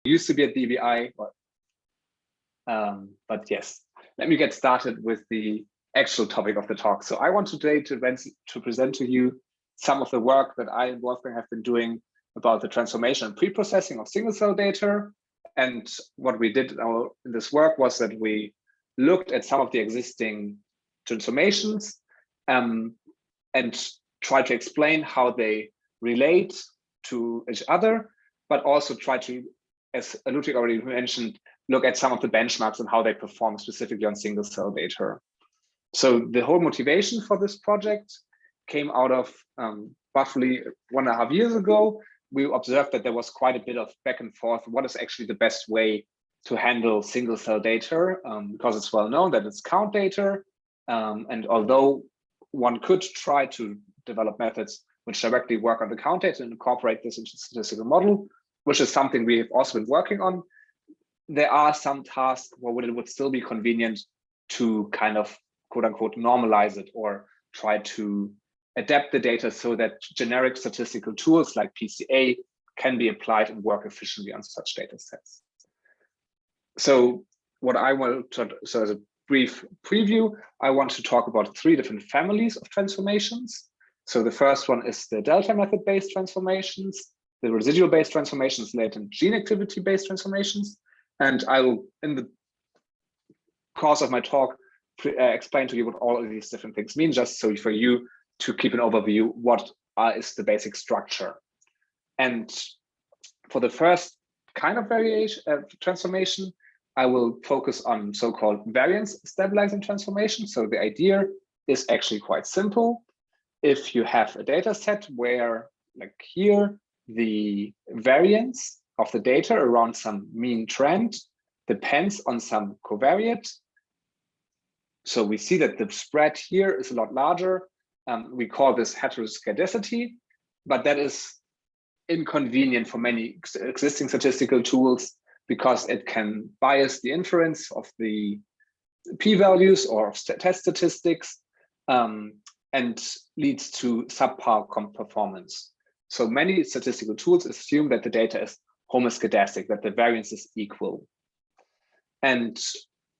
used to be at DBI, but yes, let me get started with the actual topic of the talk. So I want today to present to you some of the work that I and Wolfgang have been doing about the transformation and pre-processing of single cell data. And what we did in this work was that we looked at some of the existing transformations and tried to explain how they relate to each other, but also try to, as Ludwig already mentioned, look at some of the benchmarks and how they perform specifically on single cell data. So the whole motivation for this project came out of roughly 1.5 years ago. We observed that there was quite a bit of back and forth. What is actually the best way to handle single cell data? Because it's well known that it's count data. And although one could try to develop methods which directly work on the count data and incorporate this into a statistical model, which is something we have also been working on, there are some tasks where it would still be convenient to kind of quote unquote normalize it or try to adapt the data so that generic statistical tools like PCA can be applied and work efficiently on such data sets. So what I want to, so as a brief preview, I want to talk about 3 different families of transformations. So the first one is the delta method-based transformations, the residual-based transformations, latent gene activity-based transformations. And I will, in the course of my talk, explain to you what all of these different things mean, just so for you to keep an overview, what is the basic structure. And for the first kind of variation transformation, I will focus on so-called variance stabilizing transformation. So the idea is actually quite simple. If you have a data set where, like here, the variance of the data around some mean trend depends on some covariate. So we see that the spread here is a lot larger. We call this heteroscedasticity, but that is inconvenient for many existing statistical tools because it can bias the inference of the p-values or of test statistics and leads to subpar performance. So many statistical tools assume that the data is homoscedastic, that the variance is equal. And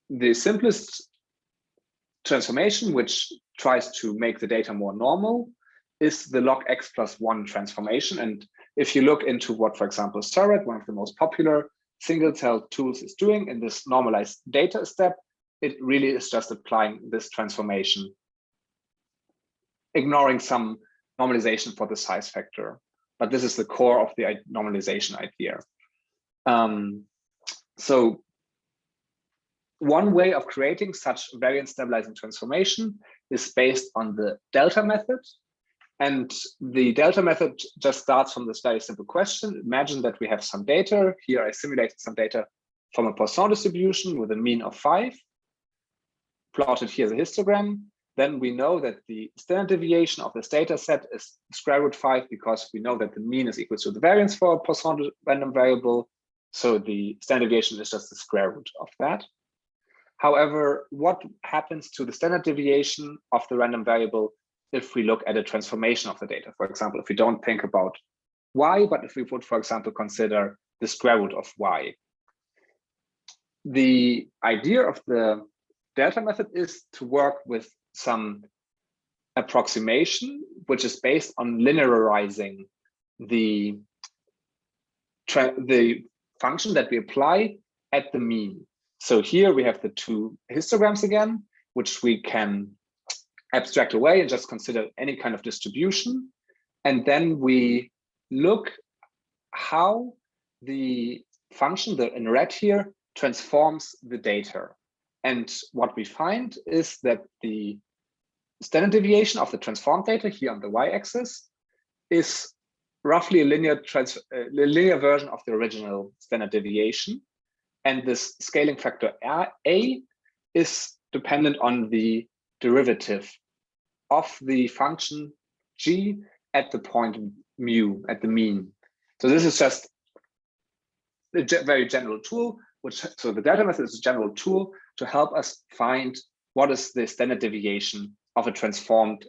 the simplest transformation, which tries to make the data more normal, is the log x+1 transformation. And if you look into what, for example, Surrot, one of the most popular single cell tools, is doing in this normalized data step, it really is just applying this transformation, ignoring some normalization for the size factor. But this is the core of the normalization idea. So one way of creating such variance stabilizing transformation is based on the delta method. And the delta method just starts from this very simple question. Imagine that we have some data. Here I simulated some data from a Poisson distribution with a mean of 5, plotted here as a histogram. Then we know that the standard deviation of this data set is square root 5 because we know that the mean is equal to the variance for a Poisson random variable. So the standard deviation is just the square root of that. However, what happens to the standard deviation of the random variable if we look at a transformation of the data? For example, if we don't think about y, but if we would, for example, consider the square root of y. The idea of the delta method is to work with some approximation, which is based on linearizing the function that we apply at the mean. So here we have the 2 histograms again, which we can abstract away and just consider any kind of distribution. And then we look how the function, in red here, transforms the data. And what we find is that the standard deviation of the transformed data here on the y-axis is roughly a linear version of the original standard deviation. And this scaling factor A is dependent on the derivative of the function g at the point mu, at the mean. So this is just a very general tool, so the delta method is a general tool to help us find what is the standard deviation of a transformed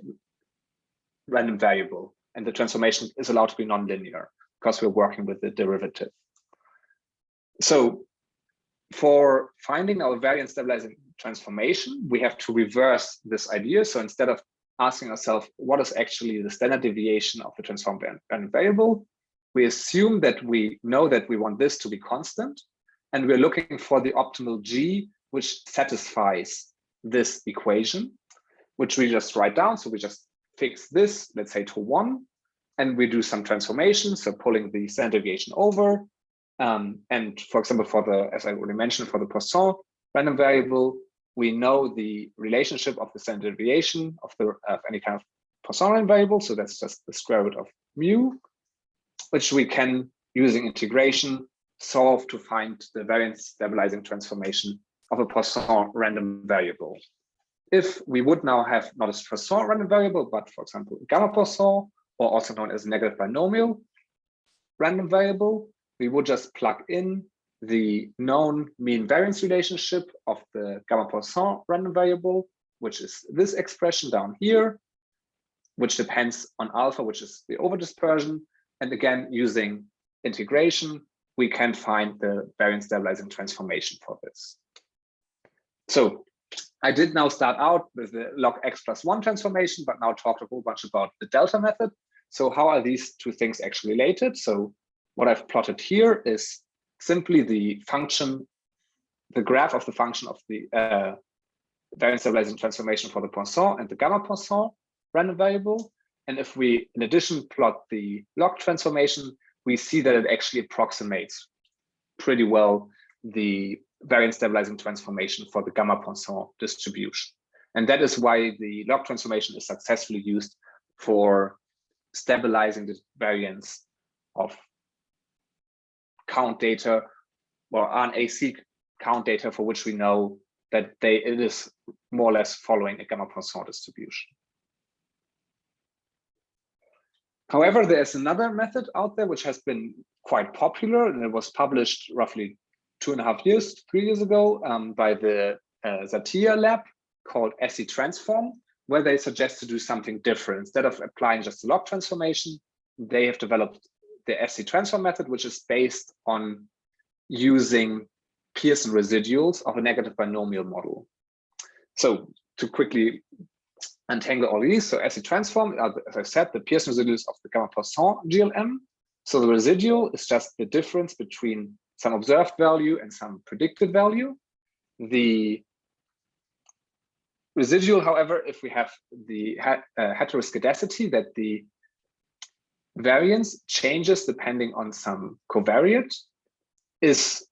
random variable. And the transformation is allowed to be nonlinear because we're working with the derivative. So for finding our variance stabilizing transformation, we have to reverse this idea. So instead of asking ourselves, what is actually the standard deviation of the transformed variable, we assume that we know that we want this to be constant, and we're looking for the optimal G, which satisfies this equation, which we just write down. So we just fix this, let's say, to 1, and we do some transformations, so pulling the standard deviation over. And for example, for the, as I already mentioned, for the Poisson random variable, we know the relationship of the standard deviation of any kind of Poisson random variable. So that's just the square root of mu, which we can, using integration, solve to find the variance stabilizing transformation of a Poisson random variable. If we would now have not a Poisson random variable, but for example, gamma Poisson, or also known as negative binomial random variable, we would just plug in the known mean variance relationship of the gamma Poisson random variable, which is this expression down here, which depends on alpha, which is the overdispersion. And again, using integration, we can find the variance stabilizing transformation for this. So I did now start out with the log x plus 1 transformation, but now talked a whole bunch about the delta method. So how are these two things actually related? So what I've plotted here is simply the function, the graph of the function of the variance stabilizing transformation for the Poisson and the gamma Poisson random variable. And if we, in addition, plot the log transformation, we see that it actually approximates pretty well the variance stabilizing transformation for the gamma Poisson distribution. And that is why the log transformation is successfully used for stabilizing the variance of count data or RNA-Seq count data for which we know that it is more or less following a gamma Poisson distribution. However, there's another method out there which has been quite popular, and it was published roughly 3 years ago by the Zatia lab, called SE transform, where they suggest to do something different. Instead of applying just the log transformation, they have developed the SE transform method, which is based on using Pearson residuals of a negative binomial model. So to quickly untangle all these, so SE transform, as I said, the Pearson residuals of the gamma Poisson GLM. So the residual is just the difference between some observed value and some predicted value. The residual, however, if we have the heteroscedasticity, that the variance changes depending on some covariate, is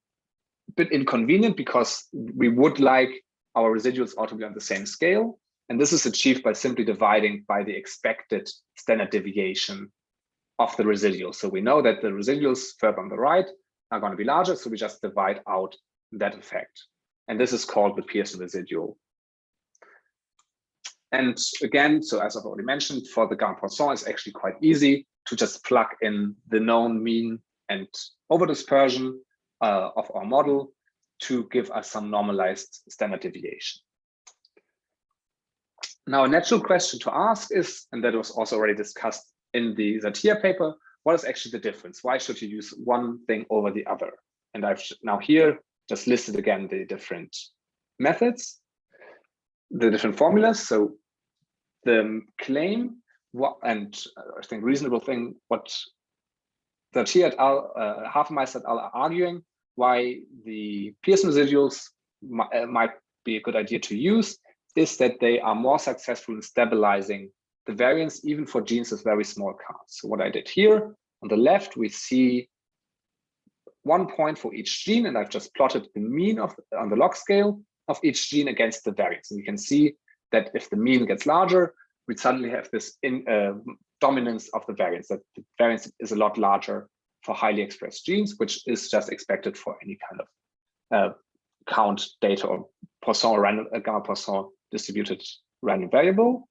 a bit inconvenient because we would like our residuals all to be on the same scale. And this is achieved by simply dividing by the expected standard deviation of the residual. So we know that the residuals further on the right are going to be larger, so we just divide out that effect. And this is called the Pearson residual. And again, so as I've already mentioned, for the gamma Poisson, it's actually quite easy to just plug in the known mean and overdispersion of our model to give us some normalized standard deviation. Now, a natural question to ask is, and that was also already discussed in the Zatia paper, what is actually the difference? Why should you use one thing over the other? And I've now here just listed again the different methods, the different formulas. So the claim, and I think reasonable thing, what Zatia et al., Hafenmeister et al. Are arguing, why the Pearson residuals might be a good idea to use, is that they are more successful in stabilizing the variance even for genes with very small counts. So what I did here on the left, we see 1 point for each gene, and I've just plotted the mean on the log scale of each gene against the variance. And you can see that if the mean gets larger, we suddenly have this dominance of the variance, that the variance is a lot larger for highly expressed genes, which is just expected for any kind of count data or Poisson or random gamma Poisson distributed random variable.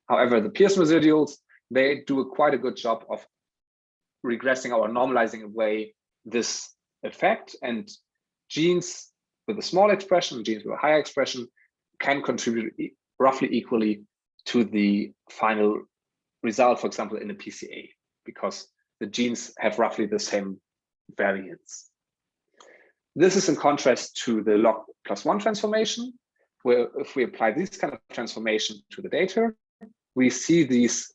However, the Pearson residuals, they do quite a good job of regressing or normalizing away this effect, and genes with a small expression, genes with a higher expression, can contribute roughly equally to the final result, for example, in a PCA, because the genes have roughly the same variance. This is in contrast to the log+1 transformation, where if we apply this kind of transformation to the data, we see these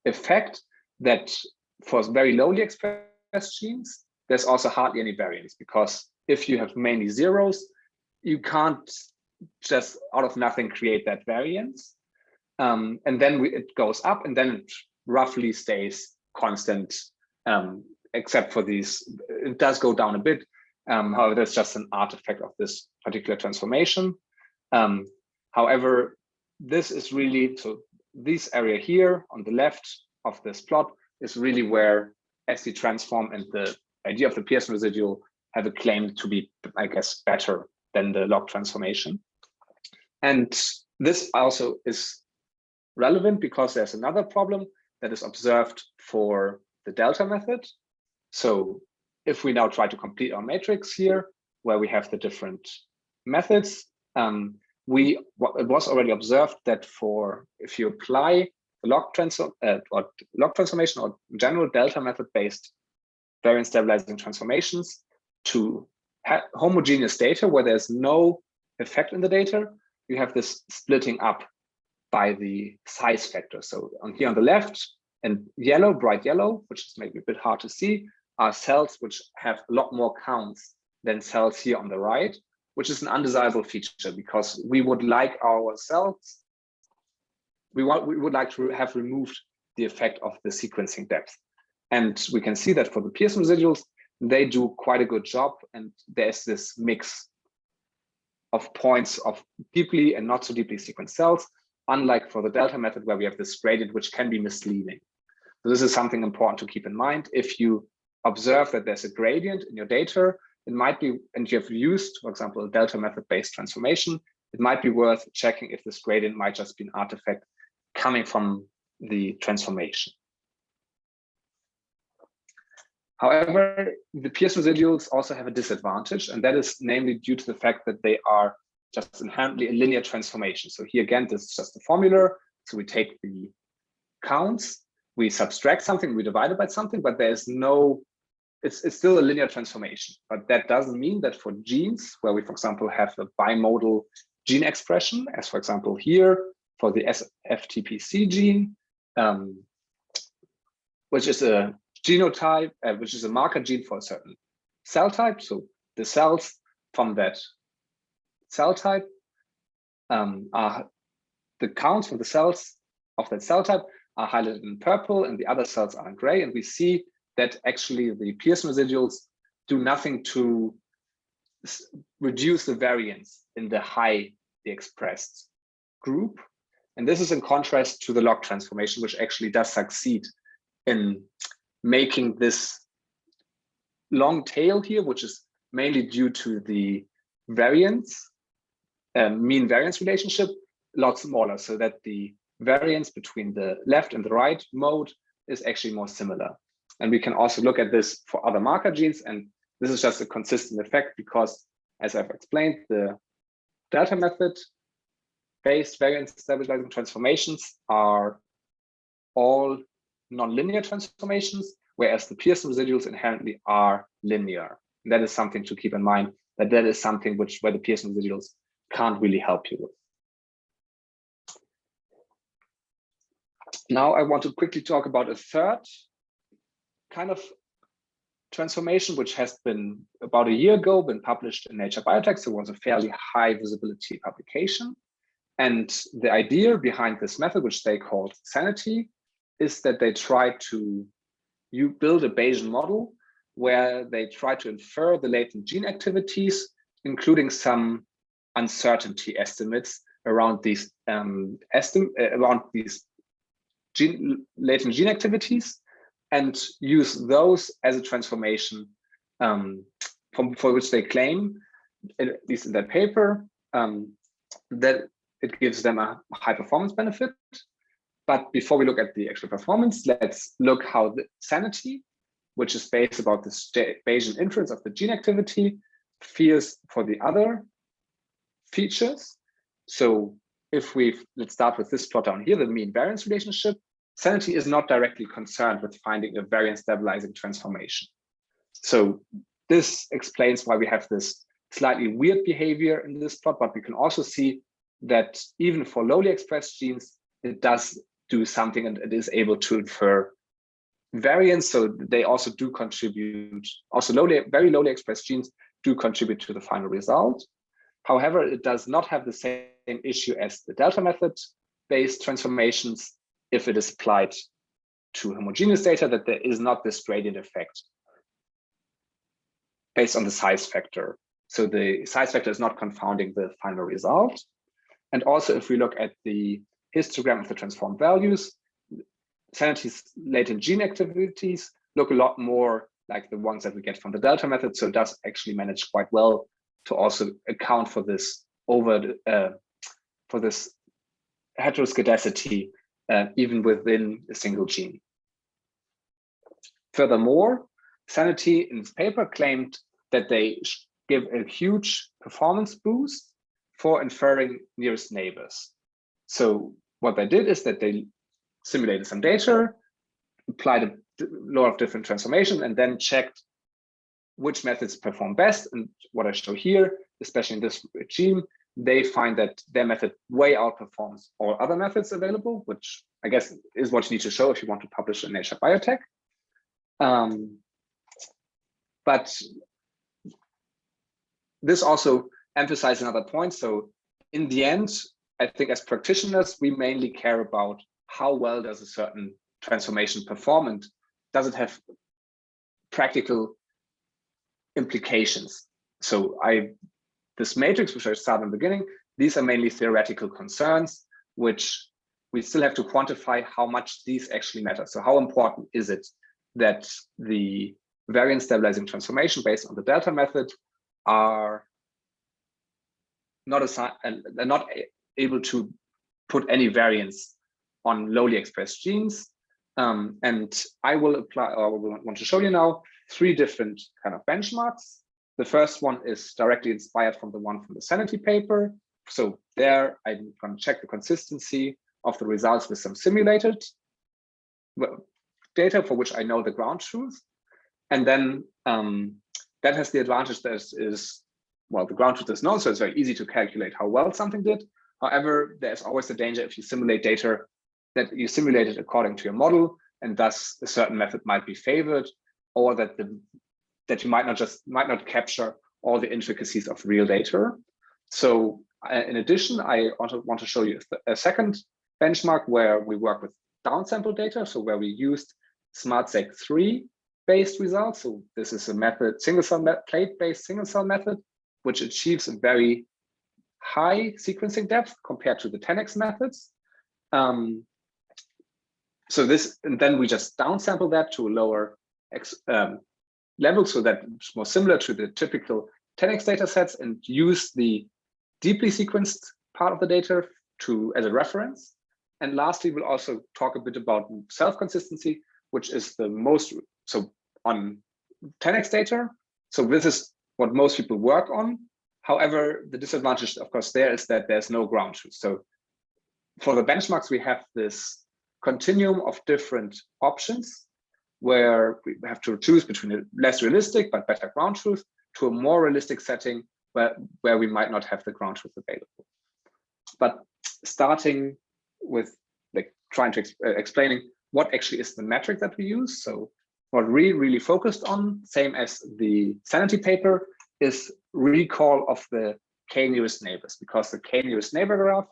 effect that for very lowly expressed genes, there's also hardly any variance, because if you have mainly zeros, you can't just out of nothing create that variance. And then it goes up, and then it roughly stays constant, except for these, it does go down a bit. However, that's just an artifact of this particular transformation. However, this is really, so this area here on the left of this plot is really where SD transform and the idea of the Pearson residual have a claim to be, I guess, better than the log transformation. And this also is relevant because there's another problem that is observed for the delta method. So if we now try to complete our matrix here, where we have the different methods, it was already observed that if you apply the log transformation or general delta method based variance stabilizing transformations to homogeneous data where there's no effect in the data, you have this splitting up by the size factor. So here on the left, and yellow, bright yellow, which is maybe a bit hard to see, are cells which have a lot more counts than cells here on the right, which is an undesirable feature because we would like our cells, we would like to have removed the effect of the sequencing depth. And we can see that for the Pearson residuals, they do quite a good job. And there's this mix of points of deeply and not so deeply sequenced cells, unlike for the delta method where we have this gradient, which can be misleading. So this is something important to keep in mind. If you observe that there's a gradient in your data, it might be, and you have used, for example, a delta method based transformation, it might be worth checking if this gradient might just be an artifact coming from the transformation. However, the Pearson residuals also have a disadvantage, and that is namely due to the fact that they are just inherently a linear transformation. So here again, this is just a formula. So we take the counts, we subtract something, we divide it by something, but there's no, it's still a linear transformation. But that doesn't mean that for genes, where we, for example, have a bimodal gene expression, as for example here, for the FTPC gene, which is a genotype, which is a marker gene for a certain cell type. So the cells from that cell type are the counts from the cells of that cell type are highlighted in purple and the other cells are in gray. And we see that actually the Pearson residuals do nothing to reduce the variance in the highly expressed group. And this is in contrast to the log transformation, which actually does succeed in making this long tail here, which is mainly due to the variance, mean variance relationship, a lot smaller, so that the variance between the left and the right mode is actually more similar. And we can also look at this for other marker genes, and this is just a consistent effect because, as I've explained, the delta method based variance stabilizing transformations are all nonlinear transformations, whereas the Pearson residuals inherently are linear. And that is something to keep in mind, that is something where the Pearson residuals can't really help you with. Now I want to quickly talk about a third kind of transformation, which has been about a year ago, been published in Nature Biotech. So it was a fairly high visibility publication. And the idea behind this method, which they called Sanity, is that they try to build a Bayesian model where they try to infer the latent gene activities, including some uncertainty estimates around these latent gene activities, and use those as a transformation for which they claim, at least in their paper, that it gives them a high performance benefit. But before we look at the actual performance, let's look how the Sanity, which is based about the Bayesian inference of the gene activity, feels for the other features. So if let's start with this plot down here, the mean variance relationship. Sanity is not directly concerned with finding a variance stabilizing transformation. So this explains why we have this slightly weird behavior in this plot, but we can also see that even for lowly expressed genes, it does do something and it is able to infer variants. So they also do contribute, also very lowly expressed genes do contribute to the final result. However, it does not have the same issue as the delta method based transformations if it is applied to homogeneous data, that there is not this gradient effect based on the size factor. So the size factor is not confounding the final result. And also, if we look at the histogram of the transformed values, sanity's latent gene activities look a lot more like the ones that we get from the delta method. So it does actually manage quite well to also account for this heteroscedasticity even within a single gene. Furthermore, Sanity in its paper claimed that they give a huge performance boost for inferring nearest neighbors. So what they did is that they simulated some data, applied a lot of different transformations, and then checked which methods perform best. And what I show here, especially in this regime, they find that their method way outperforms all other methods available, which I guess is what you need to show if you want to publish in Nature Biotech. But this also emphasizes another point. So in the end, I think as practitioners, we mainly care about how well does a certain transformation perform and does it have practical implications. So this matrix, which I started in the beginning, these are mainly theoretical concerns, which we still have to quantify how much these actually matter. So how important is it that the variance stabilizing transformation based on the delta method are not able to put any variance on lowly expressed genes. And I will apply, or want to show you now, 3 different kind of benchmarks. The first one is directly inspired from the one from the Sanity paper. So there I'm going to check the consistency of the results with some simulated data for which I know the ground truth. And then that has the advantage that the ground truth is known, so it's very easy to calculate how well something did. However, there's always the danger if you simulate data that you simulated according to your model, and thus a certain method might be favored, or that you might not capture all the intricacies of real data. So in addition, I also want to show you a second benchmark where we work with downsample data, so where we used SmartSeq3 based results. So this is a method, plate-based single-cell method, which achieves a very high sequencing depth compared to the 10x methods. So this, and then we just downsample that to a lower level so that it's more similar to the typical 10x data sets, and use the deeply sequenced part of the data as a reference. And lastly, we'll also talk a bit about self-consistency, which is the most, so on 10x data. So this is what most people work on. However, the disadvantage, of course, there is that there's no ground truth. So for the benchmarks, we have this continuum of different options where we have to choose between a less realistic but better ground truth to a more realistic setting where we might not have the ground truth available. But starting with trying to explaining what actually is the metric that we use. So what we really focused on, same as the Sanity paper, is recall of the k-nearest neighbors, because the k-nearest neighbor graph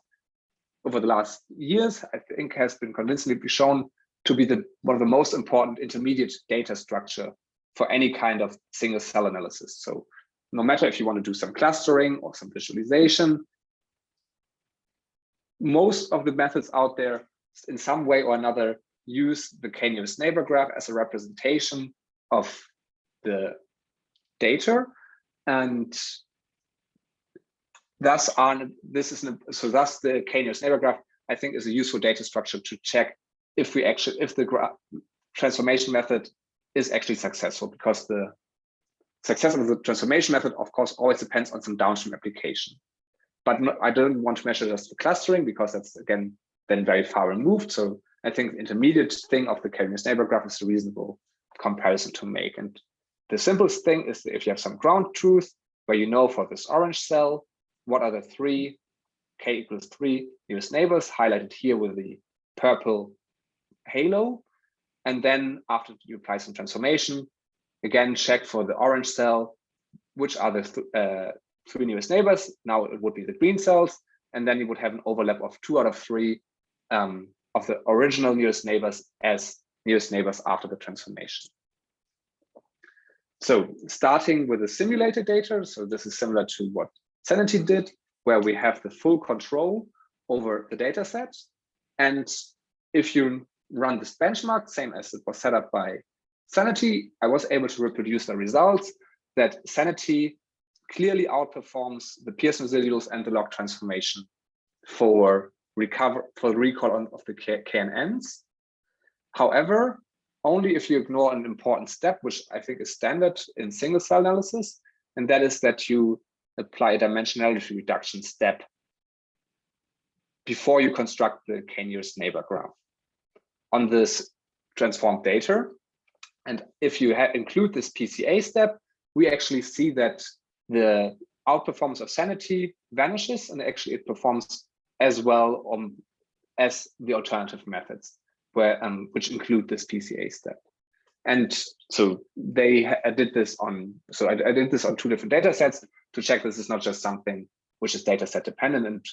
over the last years, I think, has been convincingly shown to be one of the most important intermediate data structure for any kind of single cell analysis. So no matter if you want to do some clustering or some visualization, most of the methods out there in some way or another use the k-nearest neighbor graph as a representation of the data. And thus the k-nearest neighbor graph, I think, is a useful data structure to check if the transformation method is actually successful, because the success of the transformation method, of course, always depends on some downstream application. But I don't want to measure just the clustering, because that's, again, then very far removed. So I think the intermediate thing of the k-nearest neighbor graph is a reasonable comparison to make. And the simplest thing is if you have some ground truth where you know for this orange cell, what are the three k equals 3 nearest neighbors highlighted here with the purple halo. And then after you apply some transformation, again, check for the orange cell, which are the three nearest neighbors. Now it would be the green cells. And then you would have an overlap of 2 out of 3 of the original nearest neighbors as nearest neighbors after the transformation. So starting with the simulated data, so this is similar to what Sanity did, where we have the full control over the data set. And if you run this benchmark, same as it was set up by Sanity, I was able to reproduce the results that Sanity clearly outperforms the Pearson residuals and the log transformation for the recall of the KNNs. However, only if you ignore an important step, which I think is standard in single cell analysis, and that is that you apply a dimensionality reduction step before you construct the k-nearest neighbor graph on this transformed data. And if you include this PCA step, we actually see that the outperformance of Sanity vanishes, and actually it performs as well as the alternative methods, which include this PCA step. And so I did this on 2 different data sets to check this is not just something which is data set dependent, and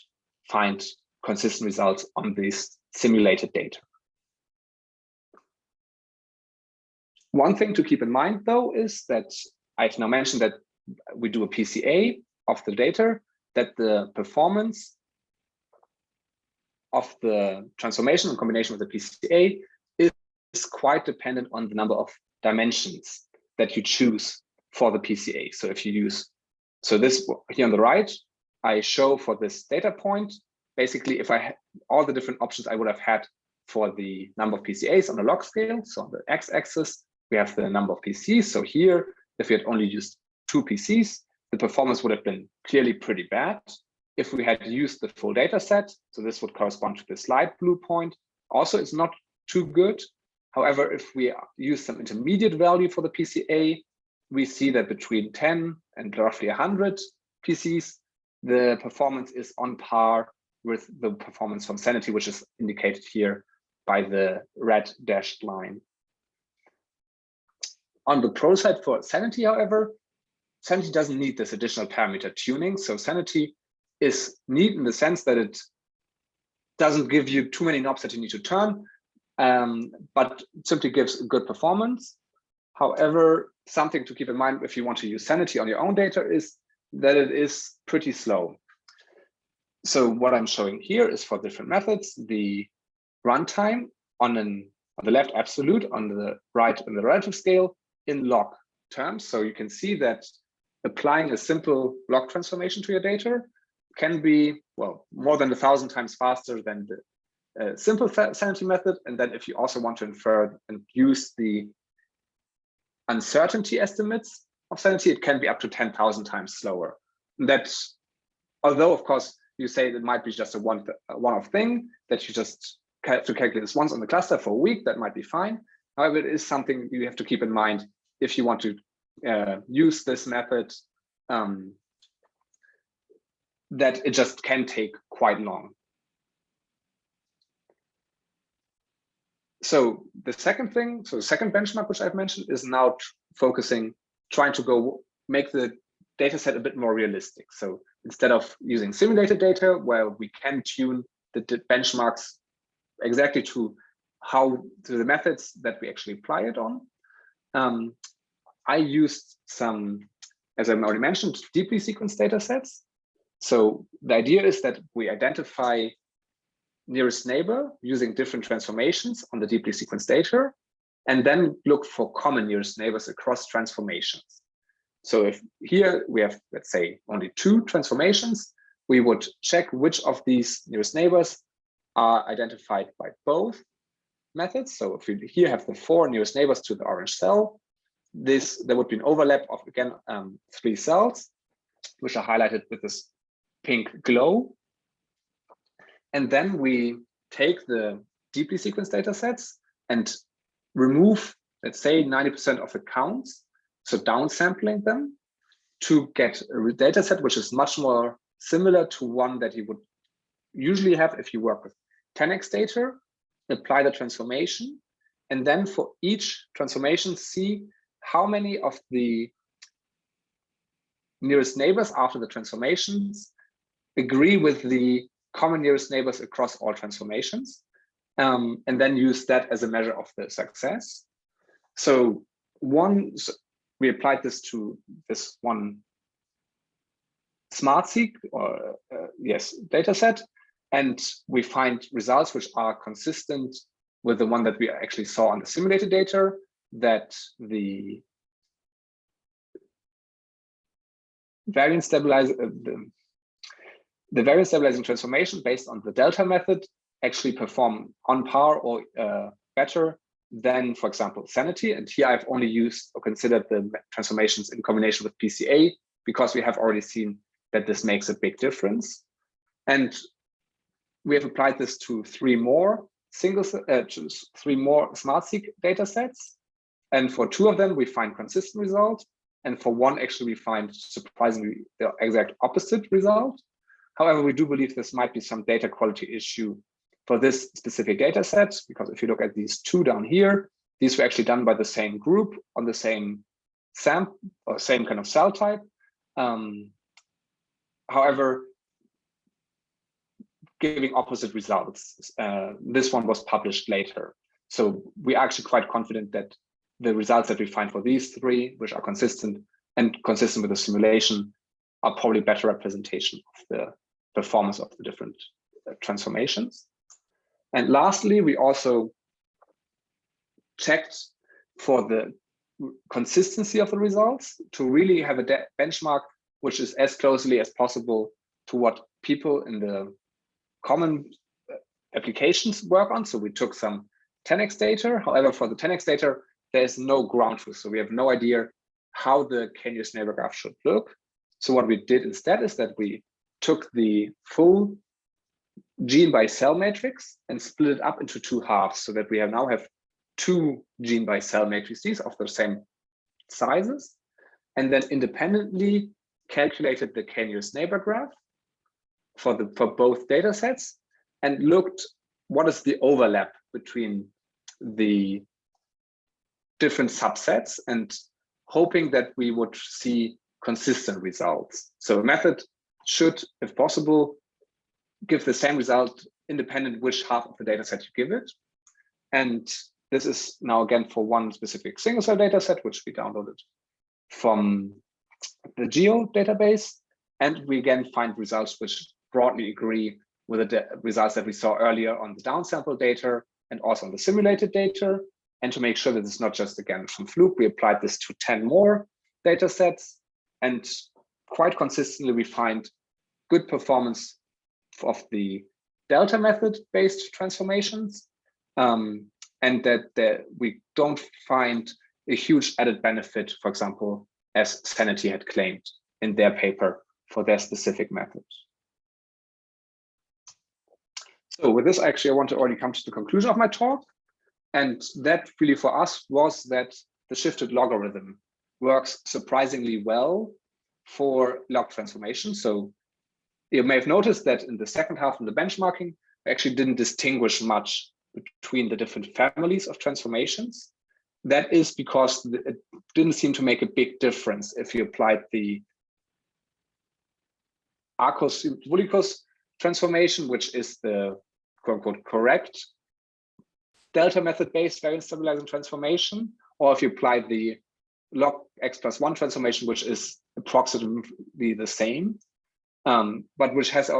find consistent results on these simulated data. One thing to keep in mind, though, is that I've now mentioned that we do a PCA of the data, that the performance of the transformation in combination with the PCA is quite dependent on the number of dimensions that you choose for the PCA. So if you use, so this here on the right, I show for this data point, basically if I had all the different options I would have had for the number of PCAs on a log scale. So on the x-axis, we have the number of PCs. So here, if we had only used 2 PCs, the performance would have been clearly pretty bad. If we had used the full data set, so this would correspond to this light blue point, also it's not too good. However, if we use some intermediate value for the PCA, we see that between 10 and roughly 100 PCs, the performance is on par with the performance from Sanity, which is indicated here by the red dashed line. On the pro side for Sanity, however, Sanity doesn't need this additional parameter tuning. So Sanity is neat in the sense that it doesn't give you too many knobs that you need to turn, but simply gives good performance. However, something to keep in mind if you want to use Sanity on your own data is that it is pretty slow. So what I'm showing here is for different methods, the runtime on the left absolute, on the right in the relative scale in log terms. So you can see that applying a simple log transformation to your data can be, well, more than 1,000 times faster than the simple Sanity method. And then if you also want to infer and use the uncertainty estimates of Sanity, it can be up to 10,000 times slower. And that's, although of course you say it might be just a one-off thing that you just have to calculate this once on the cluster for a week, that might be fine. However, it is something you have to keep in mind if you want to use this method, that it just can take quite long. So the second thing, so the second benchmark which I've mentioned is now trying to make the data set a bit more realistic. So instead of using simulated data where we can tune the benchmarks exactly to the methods that we actually apply it on, I used some, as I already mentioned, deeply sequenced data sets. So the idea is that we identify nearest neighbor using different transformations on the deeply sequenced data, and then look for common nearest neighbors across transformations. So if here we have, let's say, only 2 transformations, we would check which of these nearest neighbors are identified by both methods. So if we here have the 4 nearest neighbors to the orange cell, there would be an overlap of, again, 3 cells, which are highlighted with this pink glow. And then we take the deeply sequenced data sets and remove, let's say, 90% of the counts. so downsampling them to get a data set which is much more similar to one that you would usually have if you work with 10x data, apply the transformation, and then for each transformation, see how many of the nearest neighbors after the transformations agree with the common nearest neighbors across all transformations, and then use that as a measure of the success. So we applied this to this one SmartSeq or data set, and we find results which are consistent with the one that we actually saw on the simulated data, that the variance stabilizing transformation based on the delta method actually perform on par or better than, for example, sanity. And here I've only used or considered the transformations in combination with PCA because we have already seen that this makes a big difference. And we have applied this to three more SmartSeq data sets. And for two of them, we find consistent results. And for one, actually, we find surprisingly the exact opposite result. However, we do believe this might be some data quality issue for this specific data set, because if you look at these two down here, these were actually done by the same group on the same sample or same kind of cell type. However, giving opposite results. This one was published later. So we are actually quite confident that the results that we find for these three, which are consistent with the simulation, are probably better representation of the performance of the different transformations. And lastly, we also checked for the consistency of the results to really have a benchmark which is as closely as possible to what people in the common applications work on. So we took some 10x data. However, for the 10x data, there is no ground truth. So we have no idea how the k-nearest neighbor graph should look. So what we did instead is that we took the full gene by cell matrix and split it up into two halves, so that we now have two gene by cell matrices of the same sizes, and then independently calculated the k-nearest neighbor graph for both data sets and looked what is the overlap between the different subsets, and hoping that we would see consistent results. So a method should, if possible, give the same result independent which half of the data set you give it. And this is now again for one specific single cell data set, which we downloaded from the GEO database. And we again find results which broadly agree with the results that we saw earlier on the downsample data and also on the simulated data. And to make sure that it's not just, again, some fluke, we applied this to 10 more data sets. And quite consistently, we find good performance of the delta method-based transformations, and that we don't find a huge added benefit, for example, as Sanity had claimed in their paper for their specific method. So with this, actually, I want to already come to the conclusion of my talk. And that really for us was that the shifted logarithm works surprisingly well for log transformation. So you may have noticed that in the second half of the benchmarking, we actually didn't distinguish much between the different families of transformations. That is because it didn't seem to make a big difference if you applied the Arcos-Vulikos transformation, which is the quote-unquote correct delta method-based variance stabilizing transformation, or if you apply the log x+1 transformation, which is approximately the same, but which has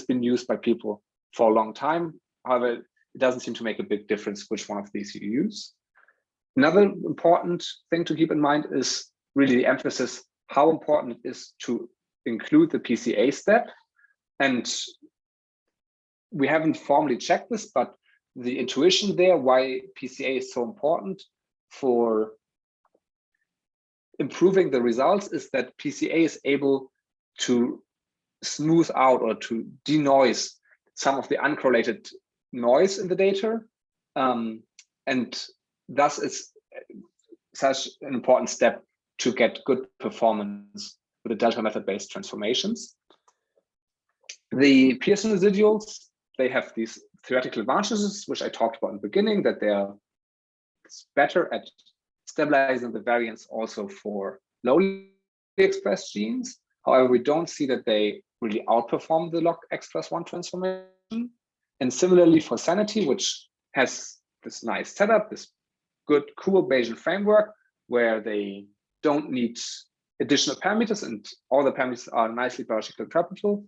been used by people for a long time. However, it doesn't seem to make a big difference which one of these you use. Another important thing to keep in mind is really the emphasis, how important it is to include the PCA step. And we haven't formally checked this, but the intuition there, why PCA is so important for improving the results, is that PCA is able to smooth out or to denoise some of the uncorrelated noise in the data. And thus it's such an important step to get good performance with the delta method-based transformations. The Pearson residuals, they have these theoretical advantages, which I talked about in the beginning, that they are better at stabilizing the variance also for lowly expressed genes. However, we don't see that they really outperform the log X+1 transformation. And similarly for sanity, which has this nice setup, this good, cool Bayesian framework, where they don't need additional parameters and all the parameters are nicely biologically interpretable.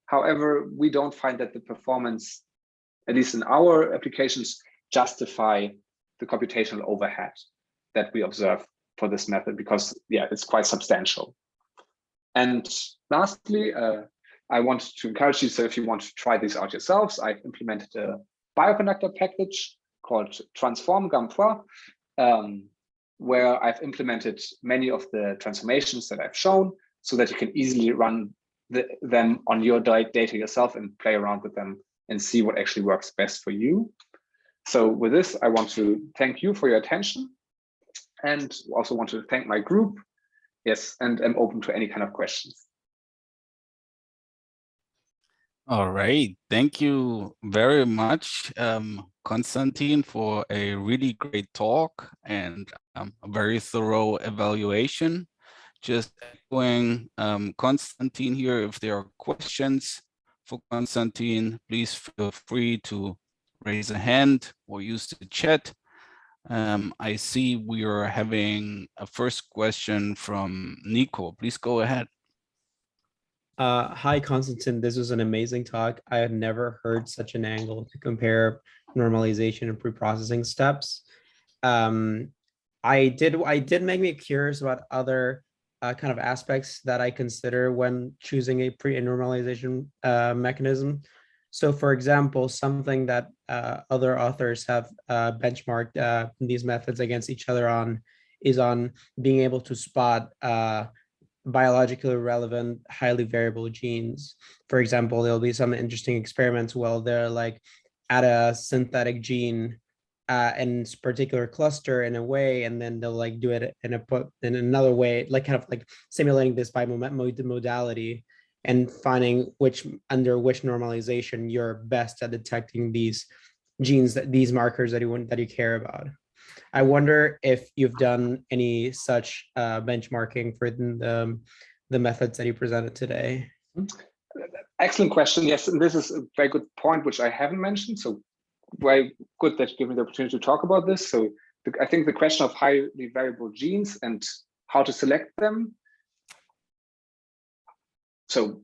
However, we don't find that the performance, at least in our applications, justify the computational overhead that we observe for this method, because yeah, it's quite substantial. And lastly, I want to encourage you, so if you want to try this out yourselves, I've implemented a bioconductor package called Transform GAM3, where I've implemented many of the transformations that I've shown so that you can easily run them on your data yourself and play around with them and see what actually works best for you. So with this, I want to thank you for your attention and also want to thank my group. Yes, and I'm open to any kind of questions. All right, thank you very much, Konstantin, for a really great talk and a very thorough evaluation. Just echoing Konstantin here, if there are questions for Konstantin, please feel free to raise a hand or use the chat. I see we are having a first question from Nico. Please go ahead. Hi, Konstantin. This was an amazing talk. I had never heard such an angle to compare normalization and preprocessing steps. I did make me curious about other kind of aspects that I consider when choosing a pre-normalization mechanism. So, for example, something that other authors have benchmarked these methods against each other on is on being able to spot biologically relevant, highly variable genes. For example, there'll be some interesting experiments where they're like add a synthetic gene in a particular cluster in a way, and then they'll like do it in another way, like kind of like simulating this by modality and finding under which normalization you're best at detecting these genes, these markers that you care about. I wonder if you've done any such benchmarking for the methods that you presented today. Excellent question. Yes, and this is a very good point, which I haven't mentioned. So very good that you give me the opportunity to talk about this. So I think the question of highly variable genes and how to select them. So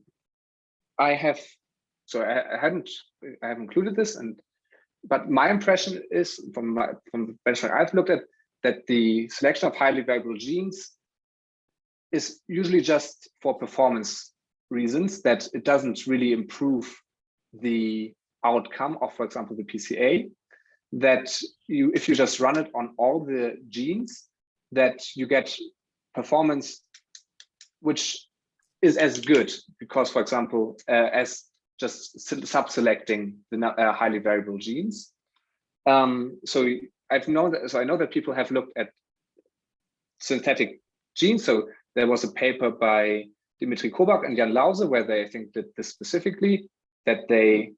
I have included this, but my impression is from the benchmark I've looked at, that the selection of highly variable genes is usually just for performance reasons, that it doesn't really improve the outcome of, for example, the PCA, that if you just run it on all the genes, that you get performance which is as good, because, for example, as just sub-selecting the highly variable genes. So I know that people have looked at synthetic genes. So there was a paper by Dimitri Kobak and Jan Lause where they, I think, did this specifically, that they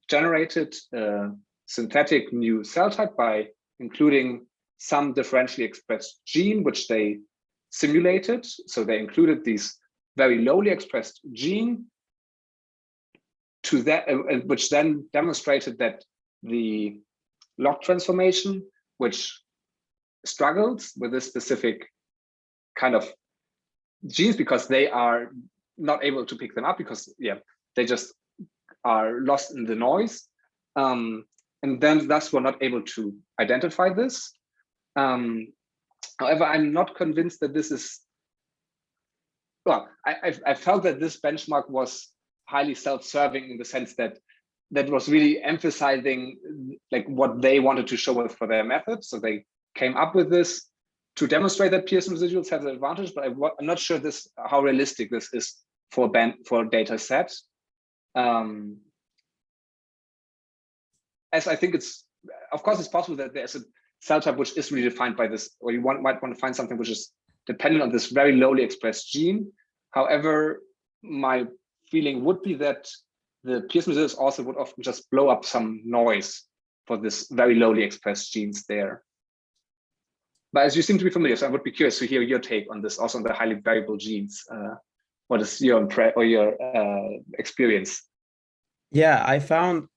generated a synthetic new cell type by including some differentially expressed gene, which they simulated. So they included these very lowly expressed gene to that, which then demonstrated that the log transformation, which struggles with this specific kind of genes because they are not able to pick them up because they just are lost in the noise, and then thus we're not able to identify this. However, I'm not convinced that this is, well, I felt that this benchmark was highly self-serving in the sense that was really emphasizing like what they wanted to show us for their method. So they came up with this to demonstrate that Pearson residuals have an advantage, but I'm not sure how realistic this is for a data set. As I think of course it's possible that there's a cell type which is really defined by this, or you might want to find something which is dependent on this very lowly expressed gene. However, my feeling would be that the Pearson residuals also would often just blow up some noise for this very lowly expressed genes there. But as you seem to be familiar, so I would be curious to hear your take on this, also on the highly variable genes. What is your experience? Yeah, I found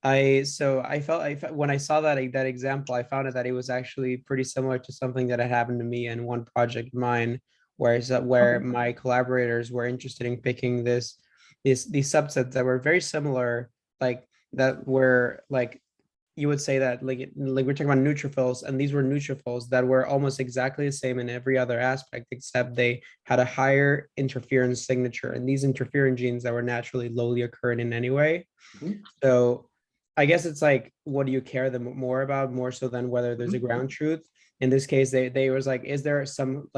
I felt when I saw that example, I found that it was actually pretty similar to something that had happened to me in one project of mine, where my collaborators were interested in picking these subsets that were very similar, like that were like, you would say that like we're talking about neutrophils, and these were neutrophils that were almost exactly the same in every other aspect, except they had a higher interferon signature, and these interferon genes that were naturally lowly occurring in any way. So I guess it's like, what do you care more about, more so than whether there's a ground truth? In this case, they was like, is there some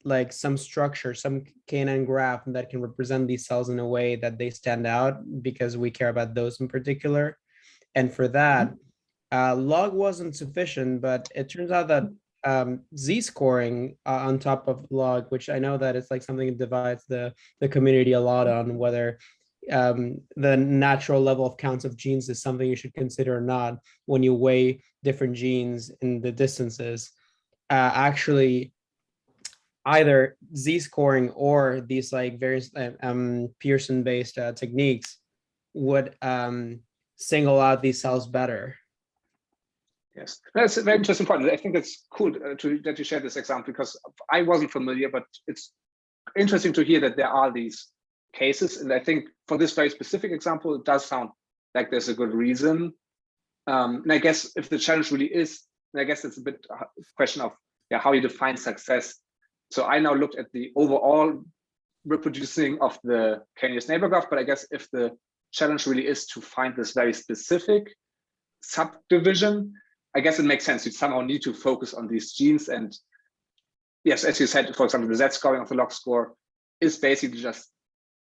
like some structure, some canine graph that can represent these cells in a way that they stand out, because we care about those in particular. And for that, log wasn't sufficient, but it turns out that z-scoring on top of log, which I know that it's like something that divides the community a lot on whether the natural level of counts of genes is something you should consider or not when you weigh different genes in the distances. Actually, either z-scoring or these like various Pearson-based techniques would single out these cells better. Yes, that's a very interesting point. I think it's cool that you share this example, because I wasn't familiar, but it's interesting to hear that there are these cases. And I think for this very specific example, it does sound like there's a good reason. And I guess if the challenge really is, and I guess it's a bit a question of how you define success. So I now looked at the overall reproducing of the K-nearest neighbor graph, but I guess if the challenge really is to find this very specific subdivision, I guess it makes sense. You somehow need to focus on these genes. And yes, as you said, for example, the Z-scoring of the log score is basically just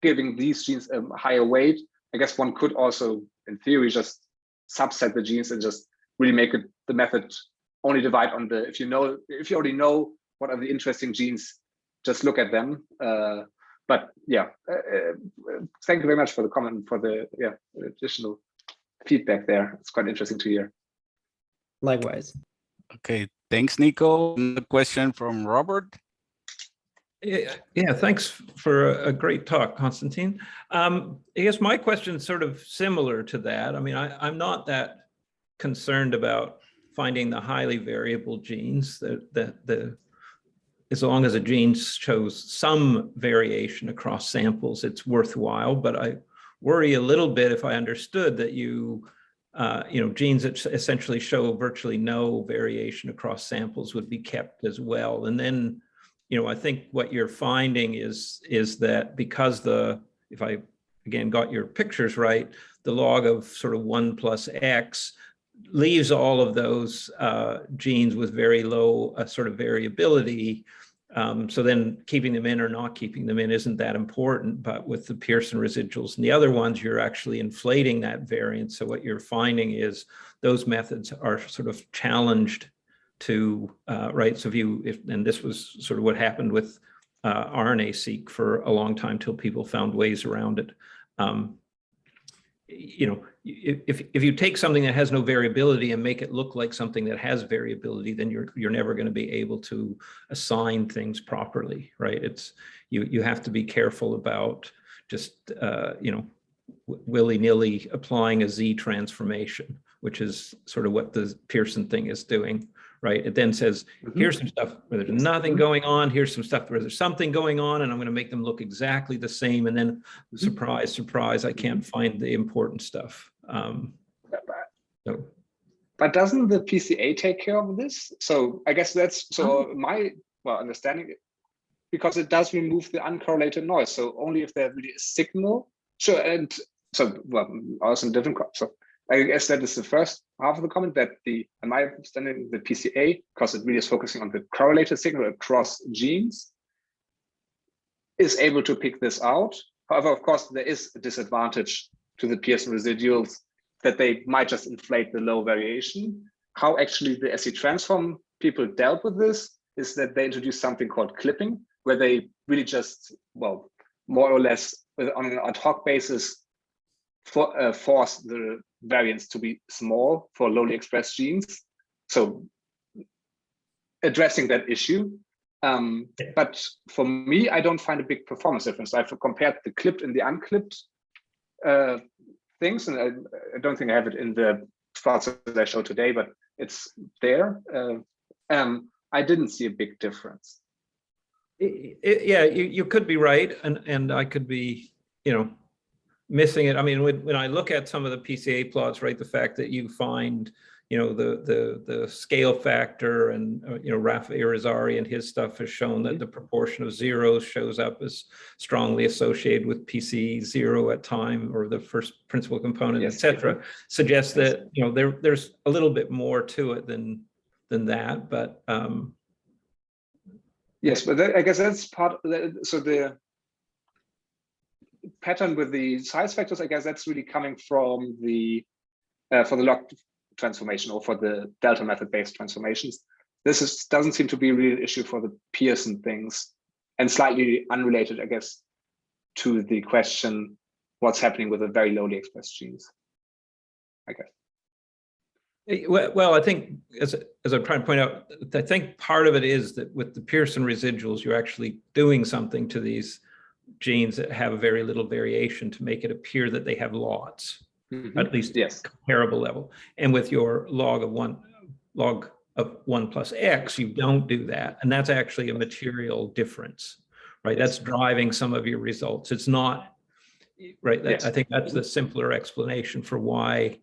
giving these genes a higher weight. I guess one could also, in theory, just subset the genes and just really make it the method only divide on the, if you already know what are the interesting genes, just look at them. But yeah, thank you very much for the comment, for the additional feedback there. It's quite interesting to hear. Likewise. Okay, thanks, Nico. A question from Robert. Yeah, thanks for a great talk, Konstantin. I guess my question is sort of similar to that. I mean, I'm not that concerned about finding the highly variable genes, as long as a gene shows some variation across samples, it's worthwhile. But I worry a little bit if I understood that genes that essentially show virtually no variation across samples would be kept as well. And then, I think what you're finding is that because if I again got your pictures right, the log of sort of 1 plus X leaves all of those genes with very low sort of variability. So then keeping them in or not keeping them in isn't that important. But with the Pearson residuals and the other ones, you're actually inflating that variance. So what you're finding is those methods are sort of challenged to, right? So and this was sort of what happened with RNA-Seq for a long time till people found ways around it. If you take something that has no variability and make it look like something that has variability, then you're never going to be able to assign things properly, right? You have to be careful about just willy-nilly applying a Z transformation, which is sort of what the Pearson thing is doing, right? It then says, here's some stuff where there's nothing going on, here's some stuff where there's something going on, and I'm going to make them look exactly the same. And then surprise, surprise, I can't find the important stuff. But doesn't the PCA take care of this? So I guess that's my understanding, because it does remove the uncorrelated noise. So only if there really is signal. Sure, and so also different. So I guess that is the first half of the comment, that in my understanding, the PCA, because it really is focusing on the correlated signal across genes, is able to pick this out. However, of course, there is a disadvantage to the Pearson residuals, that they might just inflate the low variation. how actually the SC transform people dealt with this is that they introduced something called clipping, where they really just, well, more or less on an ad hoc basis force the variants to be small for lowly expressed genes. So addressing that issue. But for me, I don't find a big performance difference. I've compared the clipped and the unclipped things, and I don't think I have it in the plots that I showed today, but it's there. I didn't see a big difference. Yeah, you could be right, and I could be, missing it. I mean, when I look at some of the PCA plots, right, the fact that you find, the scale factor, and Rafa Irizarry and his stuff has shown that the proportion of zeros shows up as strongly associated with PC0 at time, or the first principal component, Yes. etc., suggests that there's a little bit more to it than that. But yes, but I guess that's part of the, so the pattern with the size factors, I guess that's really coming from the for the log transformation, or for the delta method based transformations. This doesn't seem to be a real issue for the Pearson things, and slightly unrelated, I guess, to the question what's happening with the very lowly expressed genes, I guess. Well, I think, as I'm trying to point out, I think part of it is that with the Pearson residuals, you're actually doing something to these genes that have very little variation to make it appear that they have lots, at least comparable level. And with your log of 1 plus X, you don't do that. And that's actually a material difference, right? That's driving some of your results. It's not, right? I think that's the simpler explanation for why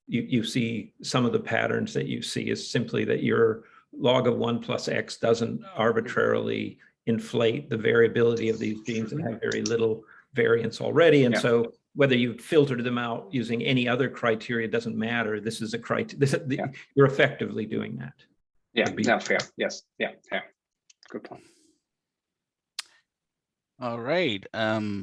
you see some of the patterns that you see, is simply that your log of 1 plus X doesn't arbitrarily inflate the variability of these genes that have very little variance already. And so whether you filtered them out using any other criteria doesn't matter. This is a criteria. You're effectively doing that. Yeah, fair. Yes. Yeah. Good point. All right.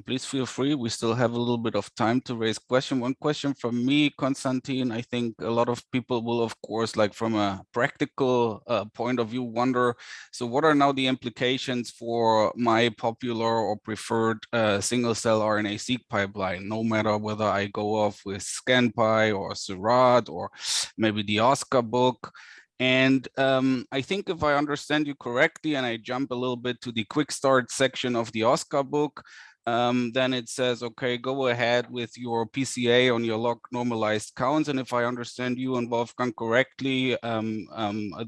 Please feel free. We still have a little bit of time to raise question. One question from me, Konstantin. I think a lot of people will, of course, like from a practical point of view, wonder, so what are now the implications for my popular or preferred single cell RNA-Seq pipeline, no matter whether I go off with ScanPy or Seurat or maybe the OSCAR book? And I think if I understand you correctly, and I jump a little bit to the quick start section of the OSCAR book, then it says, okay, go ahead with your PCA on your log normalized counts. And if I understand you and Wolfgang correctly,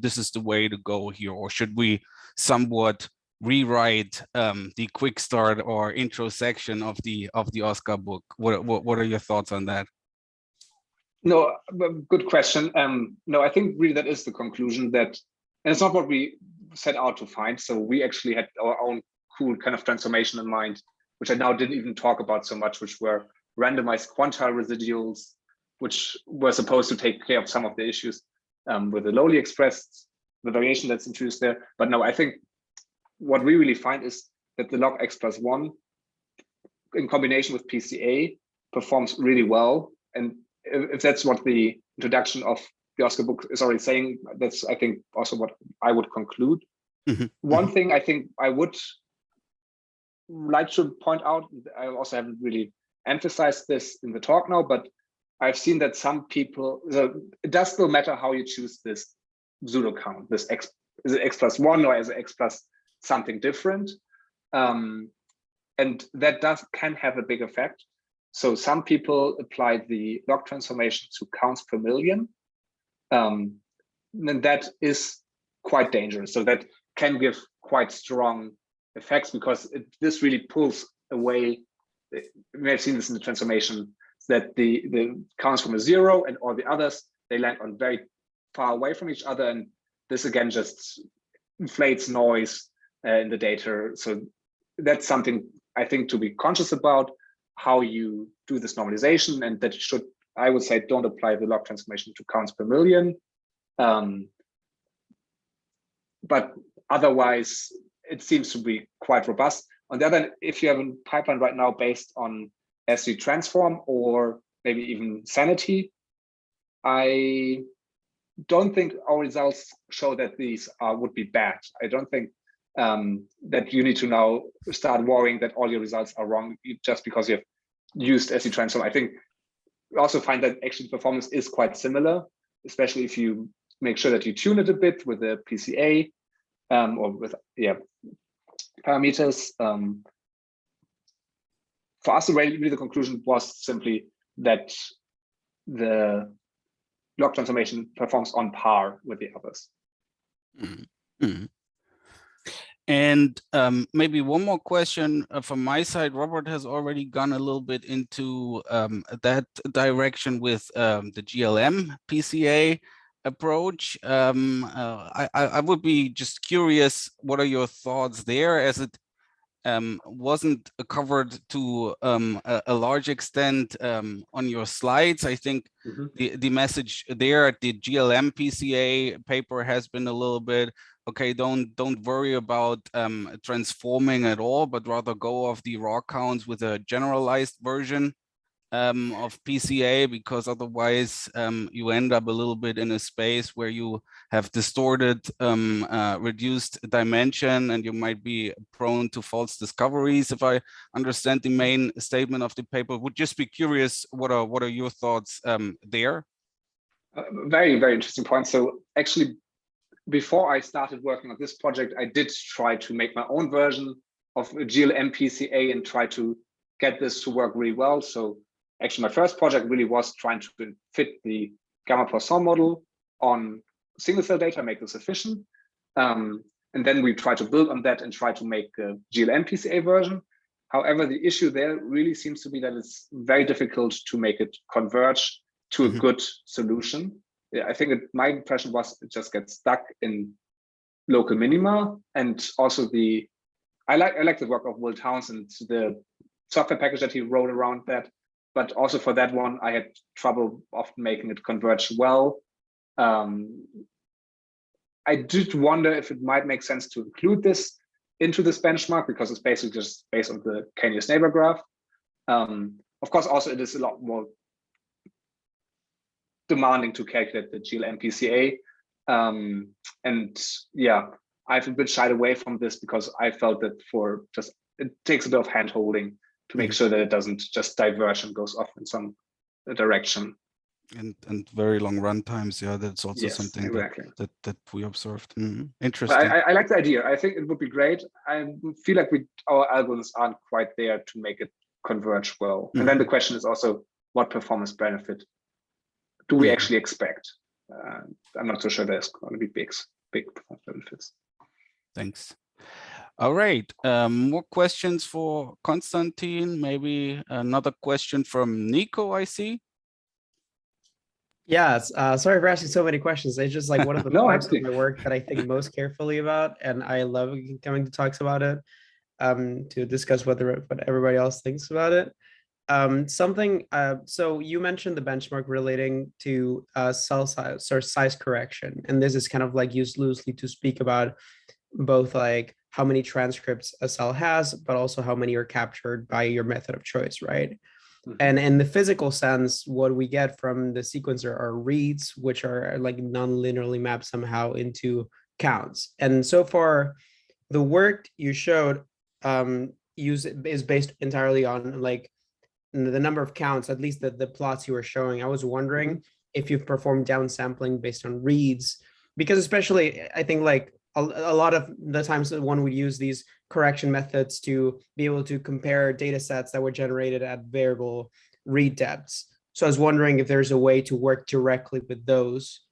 this is the way to go here. Or should we somewhat rewrite the quick start or intro section of the OSCAR book? What are your thoughts on that? No, good question. No, I think really that is the conclusion, that, and it's not what we set out to find. So we actually had our own cool kind of transformation in mind, which I now didn't even talk about so much, which were randomized quantile residuals, which were supposed to take care of some of the issues with the lowly expressed, the variation that's introduced there. But no, I think what we really find is that the log X plus 1 in combination with PCA performs really well. And if that's what the introduction of the OSCAR book is already saying, that's, I think, also what I would conclude. One thing I think I would like to point out, I also haven't really emphasized this in the talk now, but I've seen that some people, so it does still matter how you choose this pseudo count, this X, is it X plus 1 or is it X plus something different? And that can have a big effect. So some people applied the log transformation to counts per million, and that is quite dangerous. So that can give quite strong effects, because this really pulls away. You may have seen this in the transformation, that the counts from a 0 and all the others, they land on very far away from each other, and this again just inflates noise in the data. So that's something I think to be conscious about, how you do this normalization, and that should, I would say, don't apply the log transformation to counts per million. But otherwise, it seems to be quite robust. On the other hand, if you have a pipeline right now based on SC transform or maybe even sanity, I don't think our results show that these would be bad. I don't think that you need to now start worrying that all your results are wrong just because you have used SE transform. I think we also find that actually performance is quite similar, especially if you make sure that you tune it a bit with the PCA or with parameters. For us, really the conclusion was simply that the log transformation performs on par with the others. Mm-hmm. And maybe one more question from my side. Robert has already gone a little bit into that direction with the GLM PCA approach. I would be just curious, what are your thoughts there, as it wasn't covered to a large extent on your slides. I think the message there at the GLM PCA paper has been a little bit, okay, don't worry about transforming at all, but rather go off the raw counts with a generalized version of PCA, because otherwise you end up a little bit in a space where you have distorted reduced dimension, and you might be prone to false discoveries, if I understand the main statement of the paper. Would just be curious, what are your thoughts there? Very, very interesting point. So actually, before I started working on this project, I did try to make my own version of GLM PCA and try to get this to work really well. So actually, my first project really was trying to fit the gamma-Poisson model on single cell data, make this efficient. And then we try to build on that and try to make a GLM PCA version. However, the issue there really seems to be that it's very difficult to make it converge to a good solution. Yeah, I think my impression was it just gets stuck in local minima. And also I like the work of Will Townsend, the software package that he wrote around that. But also for that one, I had trouble often making it converge well. I did wonder if it might make sense to include this into this benchmark, because it's basically just based on the k-nearest neighbor graph. Of course, also it is a lot more demanding to calculate the GLM PCA. And yeah, I've a bit shied away from this because I felt that it takes a bit of hand holding to make sure that it doesn't just diverge and goes off in some direction. And very long run times. Yeah, that's also something exactly. that we observed. Interesting. I like the idea. I think it would be great. I feel like our algorithms aren't quite there to make it converge well. And then the question is also, what performance benefit do we actually expect? I'm not so sure there's going to be big performance benefits. Thanks. All right, more questions for Konstantin. Maybe another question from Nico, I see. Yes, sorry for asking so many questions. It's just like one of the parts of my work that I think most carefully about, and I love coming to talks about it, to discuss what everybody else thinks about it. So you mentioned the benchmark relating to cell size or size correction, and this is kind of like used loosely to speak about both like how many transcripts a cell has, but also how many are captured by your method of choice, right? And in the physical sense, what we get from the sequencer are reads, which are like non-linearly mapped somehow into counts. And so far, the work you showed is based entirely on like the number of counts, at least the plots you were showing. I was wondering if you've performed downsampling based on reads, because especially I think like a lot of the times that one would use these correction methods to be able to compare data sets that were generated at variable read depths. So I was wondering if there's a way to work directly with those,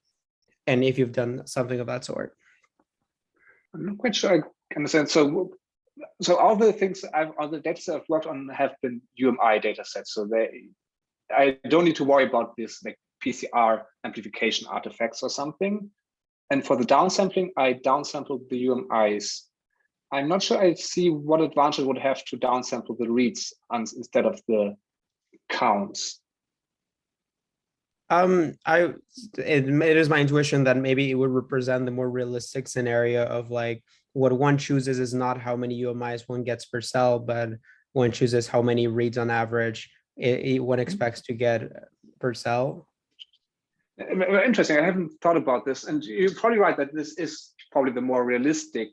and if you've done something of that sort. I'm not quite sure I understand. So all the things all the data sets I've worked on have been UMI data sets. So I don't need to worry about this like PCR amplification artifacts or something. And for the downsampling, I downsampled the UMIs. I'm not sure I see what advantage it would have to downsample the reads instead of the counts. It is my intuition that maybe it would represent the more realistic scenario of like what one chooses is not how many UMIs one gets per cell, but one chooses how many reads on average one expects to get per cell. Interesting. I haven't thought about this, and you're probably right that this is probably the more realistic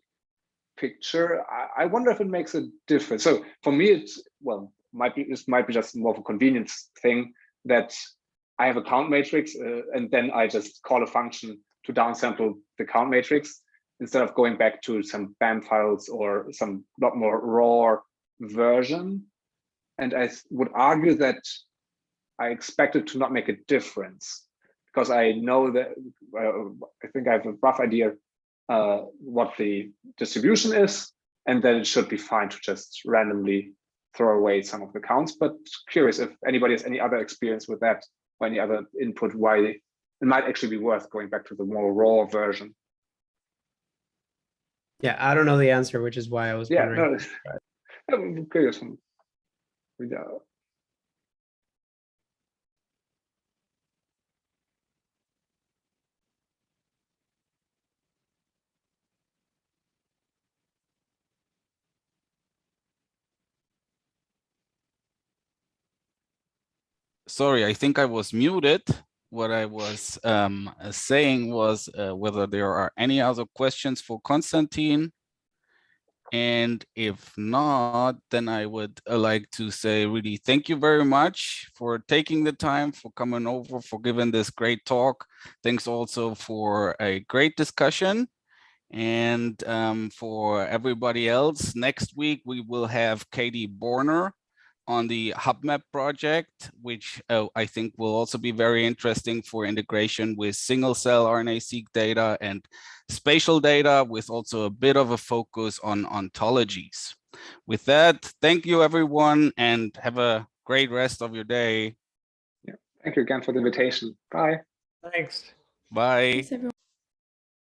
picture. I wonder if it makes a difference. So for me, it's this might be just more of a convenience thing that I have a count matrix, and then I just call a function to downsample the count matrix instead of going back to some BAM files or some lot more raw version. And I would argue that I expect it to not make a difference, because I know that I think I have a rough idea what the distribution is, and then it should be fine to just randomly throw away some of the counts. But curious if anybody has any other experience with that or any other input, why it might actually be worth going back to the more raw version. Yeah, I don't know the answer, which is why I was wondering. No, I'm curious. Sorry, I think I was muted. What I was saying was whether there are any other questions for Konstantin. And if not, then I would like to say really thank you very much for taking the time, for coming over, for giving this great talk. Thanks also for a great discussion. And for everybody else, next week we will have Katie Borner on the HubMap project, which I think will also be very interesting for integration with single-cell RNA-Seq data and spatial data, with also a bit of a focus on ontologies. With that, thank you everyone, and have a great rest of your day. Yeah, thank you again for the invitation. Bye. Thanks. Bye. Thanks, everyone.